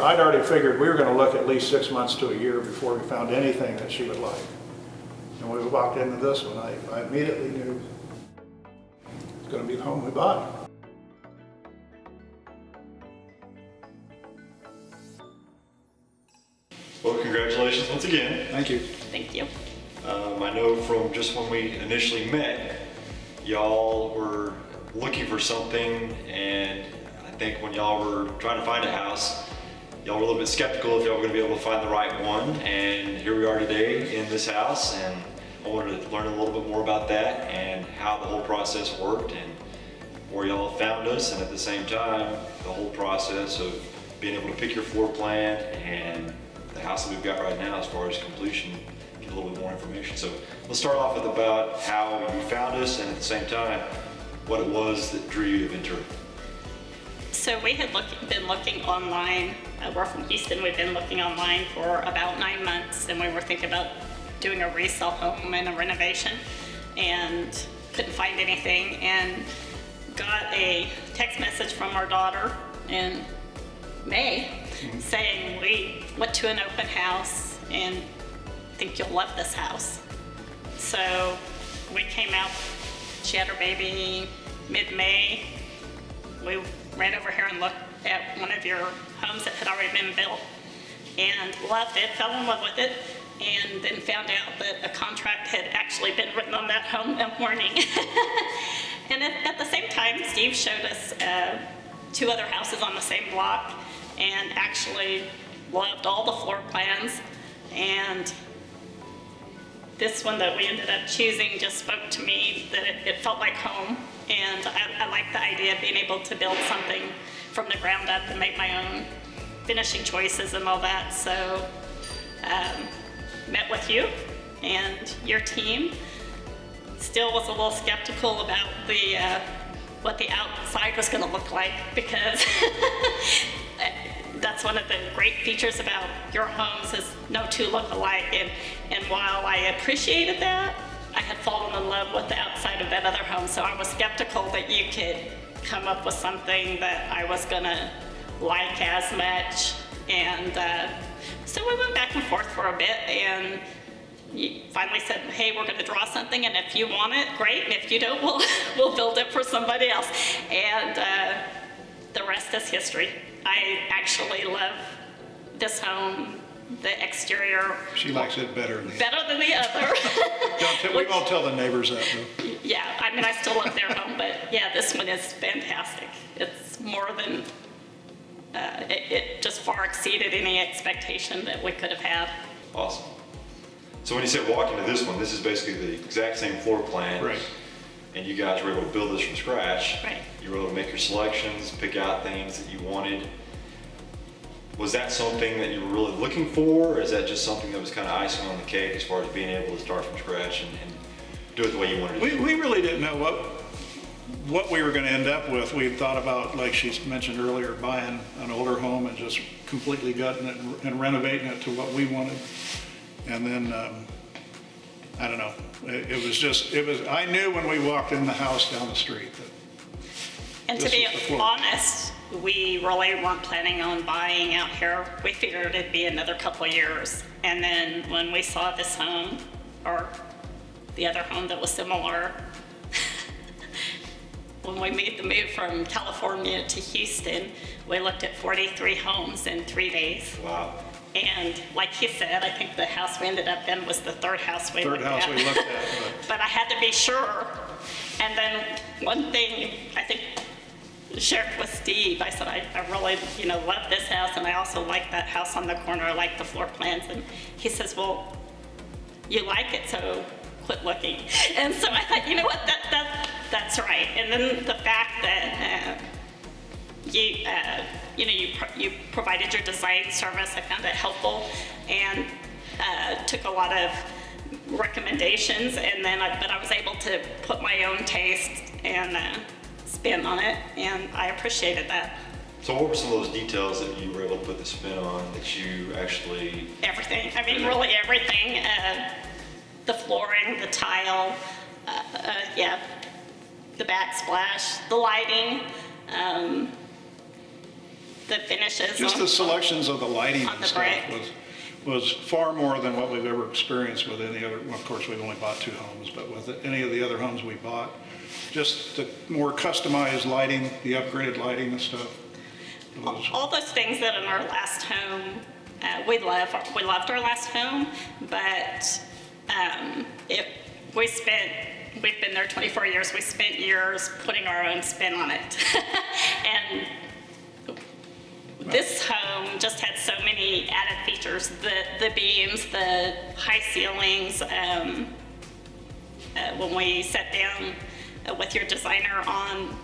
I'd already figured we were going to look at least 6 months to a year before we found anything that she would like. And when we walked into this one, I immediately knew it's going to be the home we bought. Well, congratulations once again. Thank you. Thank you. I know from just when we initially met, y'all were looking for something, and I think when y'all were trying to find a house, y'all were a little bit skeptical if y'all were going to be able to find the right one, and here we are today in this house, and I wanted to learn a little bit more about that and how the whole process worked and where y'all found us, and at the same time, the whole process of being able to pick your floor plan and the house that we've got right now as far as completion, get a little bit more information. So let's start off with about how you found us and at the same time, what it was that drew you to Ventura. So we had been looking online. We're from Houston. We've been looking online for about 9 months, and we were thinking about doing a resale home and a renovation, and couldn't find anything, and got a text message from our daughter in May saying, we went to an open house and think you'll love this house. So we came out, she had her baby mid-May. We ran over here and looked at one of your homes that had already been built and loved it, fell in love with it, and then found out that a contract had actually been written on that home that morning. And at the same time, Steve showed us 2 other houses on the same block and actually loved all the floor plans. And this one that we ended up choosing just spoke to me that it felt like home. And I like the idea of being able to build something from the ground up and make my own finishing choices and all that. So met with you and your team. Still was a little skeptical about what the outside was going to look like, because that's one of the great features about your homes is no 2 look alike. And while I appreciated that, I had fallen in love with the outside of that other home. So I was skeptical that you could come up with something that I was going to like as much. And so we went back and forth for a bit, and you finally said, hey, we're going to draw something, and if you want it, great, and if you don't, we'll build it for somebody else. And the rest is history. I actually love this home, the exterior. She likes it better than the other. We won't tell the neighbors that, though. Yeah, I mean, I still love their home, but yeah, this one is fantastic. It's more than, it just far exceeded any expectation that we could have had. Awesome. So when you said walk into this one, this is basically the exact same floor plan. Right. And you guys were able to build this from scratch. Right. You were able to make your selections, pick out things that you wanted. Was that something that you were really looking for, or is that just something that was kind of icing on the cake as far as being able to start from scratch and do it the way you wanted to do it? We really didn't know what we were going to end up with. We had thought about, like she mentioned earlier, buying an older home and just completely gutting it and renovating it to what we wanted. And then, I don't know, I knew when we walked in the house down the street that. And to be honest, we really weren't planning on buying out here. We figured it'd be another couple of years. And then when we saw this home, or the other home that was similar, when we made the move from California to Houston, we looked at 43 homes in 3 days. Wow. And like he said, I think the house we ended up in was the third house we looked at. But I had to be sure. And then one thing I think shared with Steve, I said, I really, love this house, and I also like that house on the corner. I like the floor plans. And he says, well, you like it, so quit looking. And so I thought, you know what, that's right. And then the fact that you provided your design service, I found it helpful, and took a lot of recommendations, and then I was able to put my own taste and spin on it, and I appreciated that. So what were some of those details that you were able to put the spin on that you actually... Everything. I mean, really everything. The flooring, the tile, the backsplash, the lighting, the finishes. Just the selections of the lighting on and the stuff brick. was far more than what we've ever experienced with any other, well, of course, we've only bought 2 homes, but with any of the other homes we bought, just the more customized lighting, the upgraded lighting and stuff. It was- All those things that in our last home, we loved our last home, but we've been there 24 years. We spent years putting our own spin on it. And this home just had so many added features, the beams, the high ceilings. When we sat down with your designer on,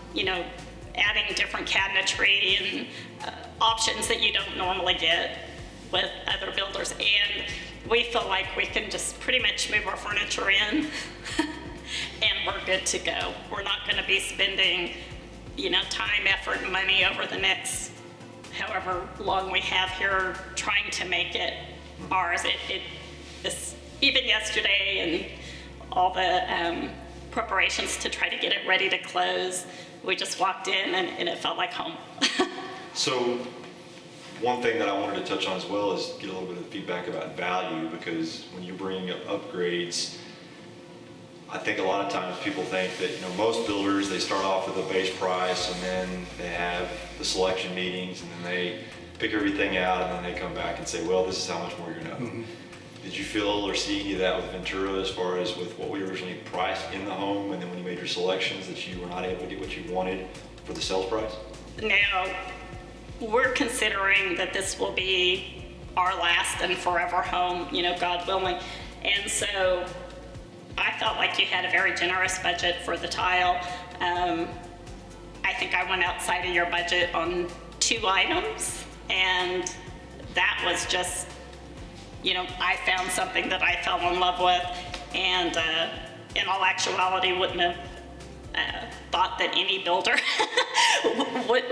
adding different cabinetry and options that you don't normally get with other builders. And we feel like we can just pretty much move our furniture in and we're good to go. We're not going to be spending, time, effort, and money over the next however long we have here trying to make it ours. Even yesterday and all the preparations to try to get it ready to close, we just walked in and it felt like home. So one thing that I wanted to touch on as well is get a little bit of feedback about value, because when you bring up upgrades, I think a lot of times people think that most builders, they start off with a base price and then they have the selection meetings and then they pick everything out and then they come back and say, well, this is how much more you're gonna owe. Did you feel or see any of that with Ventura as far as with what we originally priced in the home, and then when you made your selections that you were not able to get what you wanted for the sales price? Now, we're considering that this will be our last and forever home, God willing. And so I felt like you had a very generous budget for the tile. I think I went outside of your budget on 2 items, and that was just, I found something that I fell in love with, and in all actuality wouldn't have thought that any builder would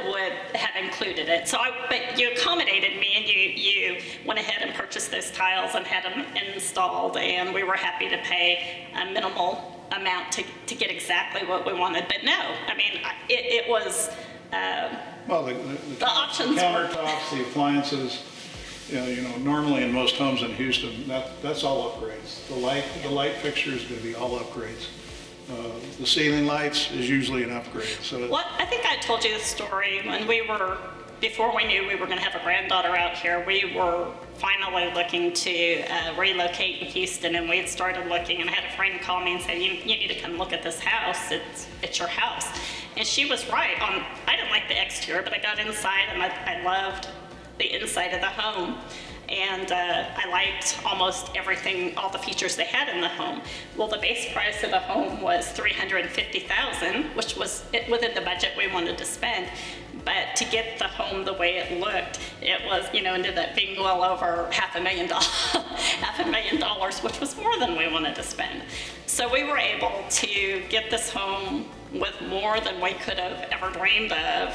have included it. But you accommodated me, and you went ahead and purchased those tiles and had them installed, and we were happy to pay a minimal amount to get exactly what we wanted. But no, I mean, it was, Well, the options were- countertops, the appliances, normally in most homes in Houston, that's all upgrades. The light fixture is going to be all upgrades. The ceiling lights is usually an upgrade. So well, I think I told you the story when before we knew we were going to have a granddaughter out here, we were finally looking to relocate in Houston, and we had started looking, and I had a friend call me and say, you need to come look at this house. It's your house. And she was right. I didn't like the exterior, but I got inside and I loved the inside of the home. And I liked almost everything, all the features they had in the home. Well, the base price of the home was $350,000, which was within the budget we wanted to spend. But to get the home the way it looked, it was, ended up being well over $500,000, which was more than we wanted to spend. So we were able to get this home with more than we could have ever dreamed of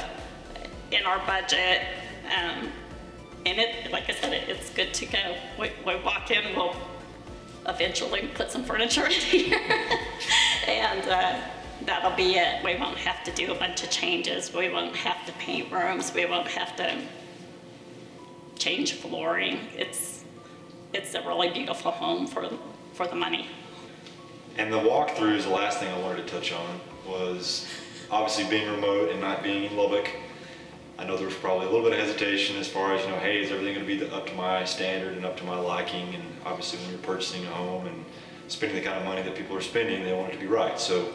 in our budget. And it, like I said, it's good to go. We walk in, we'll eventually put some furniture in here, and that'll be it. We won't have to do a bunch of changes. We won't have to paint rooms. We won't have to change flooring. It's a really beautiful home for the money. And the walkthrough is the last thing I wanted to touch on, was obviously being remote and not being in Lubbock. I know there was probably a little bit of hesitation as far as, hey, is everything going to be up to my standard and up to my liking? And obviously when you're purchasing a home and spending the kind of money that people are spending, they want it to be right. So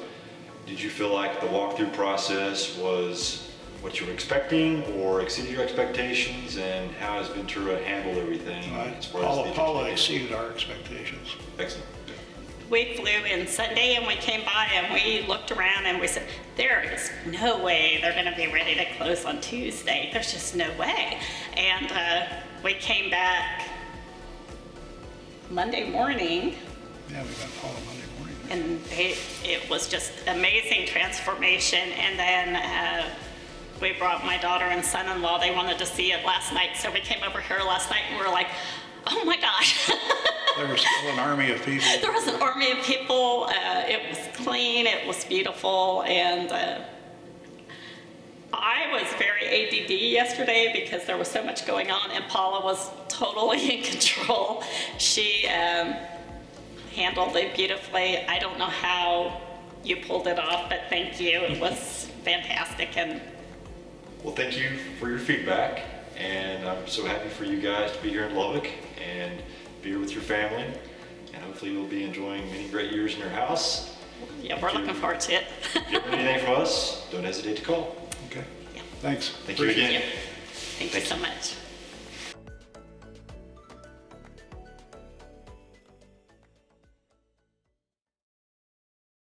did you feel like the walkthrough process was what you were expecting or exceeded your expectations? And how has Ventura handled everything as far as the Paula exceeded our expectations. Excellent. We flew in Sunday and we came by and we looked around and we said, there is no way they're going to be ready to close on Tuesday. There's just no way. And we came back Monday morning. Yeah, we got Paula Monday morning. And it was just amazing transformation. And then we brought my daughter and son-in-law. They wanted to see it last night. So we came over here last night and we were like, oh my gosh. There was still an army of people. There was an army of people. It was clean. It was beautiful. And I was very ADD yesterday because there was so much going on, and Paula was totally in control. She handled it beautifully. I don't know how you pulled it off, but thank you. It was fantastic. And Well, thank you for your feedback, and I'm so happy for you guys to be here in Lubbock and be here with your family, and hopefully you'll be enjoying many great years in your house. yeah, we're looking forward to it. If you ever need anything from us, don't hesitate to call. Okay, Yeah. thanks. Thank you Appreciate again. Thank you so much.